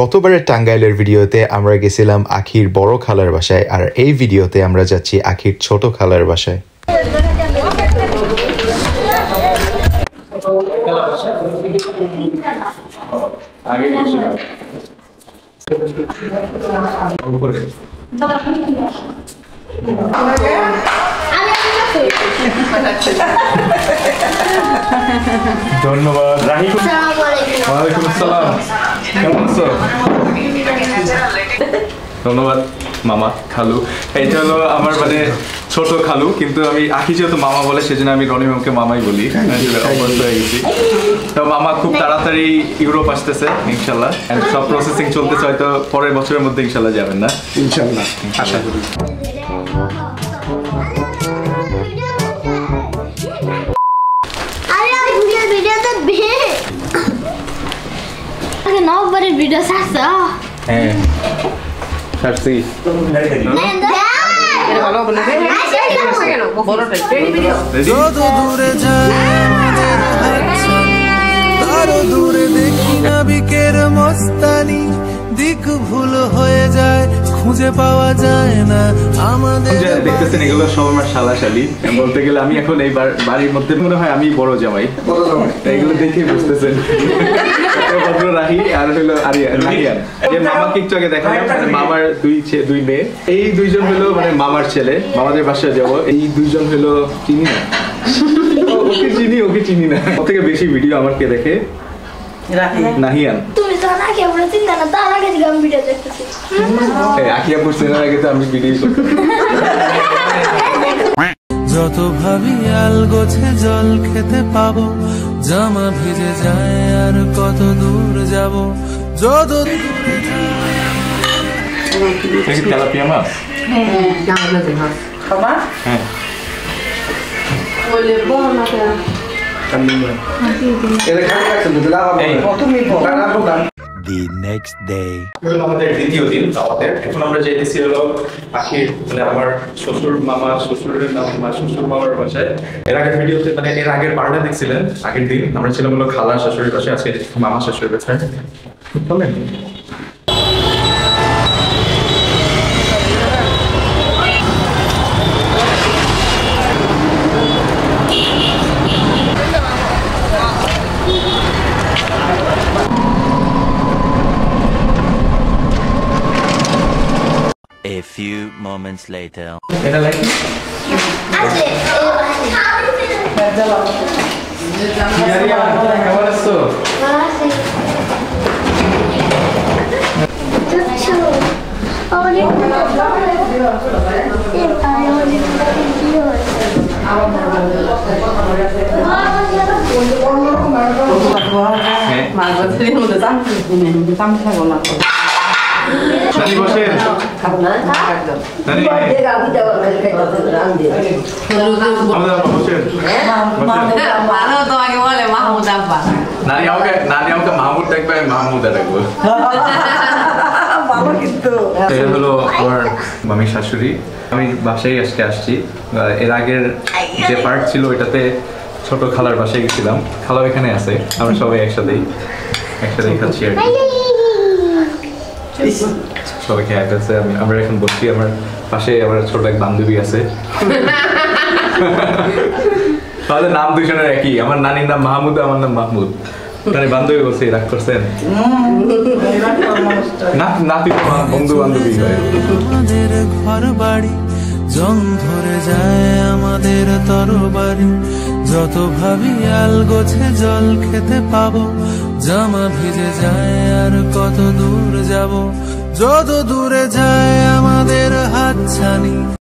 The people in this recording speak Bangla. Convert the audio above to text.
গতবারের টাঙ্গাইলের ভিডিওতে আমরা গেছিলাম আখির বড় খালার বাসায়, আর এই ভিডিওতে আমরা যাচ্ছি আখির ছোট খালার বাসায়। ধন্যবাদ। ওয়ালাইকুম আসসালাম, কেমন আছো? ধন্যবাদ মামা খালু। এটা হলো আমার মানে ছোট খালু, কিন্তু আমি আখি যেহেতু মামা বলে সেজন্য আমি রনি ম্যামকে মামাই বলি। অভ্যস্ত হয়ে গেছি। তো মামা খুব তাড়াতাড়ি ইউরোপ আসতেছে ইনশাল্লাহ, সব প্রসেসিং চলতেছে, হয়তো পরের বছরের মধ্যে ইনশাল্লাহ যাবেন না? ইনশাল্লাহ আশা করি। Nobody's video sasa. হ্যাঁ সারছি। যত দূরে যায় আমাদের হাতছানি, তারও দূরে দেখি নাবিকের মস্তানি। দিক ভুল হয়ে যায়, খুঁজে পাওয়া যায় না আমাদের। দেখতেছেন এগুলো সব আমার শালাশালি, বলতে গেলে আমি এখন এই বাড়ির মধ্যে মনে হয় আমি বড় জামাই। এগুলো দেখে বুঝতেছেন রাহি আর হলো আরিয়ান। যে মামাকে একটু আগে দেখালাম, মামার দুই মেয়ে, এই দুইজন হলো মানে মামার ছেলে। মামাদের বাসায় যাবো, এই দুইজন হলো চিনি না, ওকে চিনি না। ওর থেকে বেশি ভিডিও আমার কে দেখে? নাহিয়ান। তুমি তো আকিয়া বলে চিন্তা না, তার আগে থেকে আমি ভিডিও দেখতেছি। আকিয়া পড়ছেন আগে তো আমি ভিডিও যত ভাবি আল গোছে জল খেতে পাবো, জামা ভিজে যায় আর কত দূর যাব। যত দূরে তেলাপিয়া মাছ। হ্যাঁ The next day. আমাদের দ্বিতীয় দিন আমাদের এখন আমরা যাইতেছি হলো আখির মানে আমার শ্বশুর মামা, শ্বশুরের নাম শ্বশুর মামার বাসায়। এর আগের ভিডিওতে মানে এর আগের পার্টে দেখছিলেন, আগের দিন আমরা ছিলাম হলো খালা শাশুড়ির বাসায়, আজকে মামা শাশুড়ির বাসায়। চলেন। A few moments later. এটা লাইক কেমন আছো? মাহমুদ দেখবে, মাহমুদা দেখবো। হলো আমার মামি শাশুড়ি। আমি বাসায় আজকে আসছি। এর আগের যে পার্ট ছিল ওইটাতে ছোট খালার বাসায় গেছিলাম, খালাও এখানে আছে, আমরা সবাই একসাথেই খাচ্ছি আর কি। সবাই খেয়ে আছে, আমরা এখন বসছি। আমার পাশে আমার ছোট এক বান্ধবী আছে, তাহলে নাম দুজনের একই। আমার নানির নাম মাহমুদ, আমার নাম মাহমুদ। তাহলে বান্ধবী বলছে, রাগ করছেন? নাতি বন্ধু বান্ধবী হয়। আমাদের ঘর বাড়ি জং ধরে যায় আমাদের তরবারি। যত ভাবি আল গোছে জল খেতে পাবো, জামা ভিজে যায় আর কত দূর যাব। যত দূরে যায় আমাদের হাতছানি।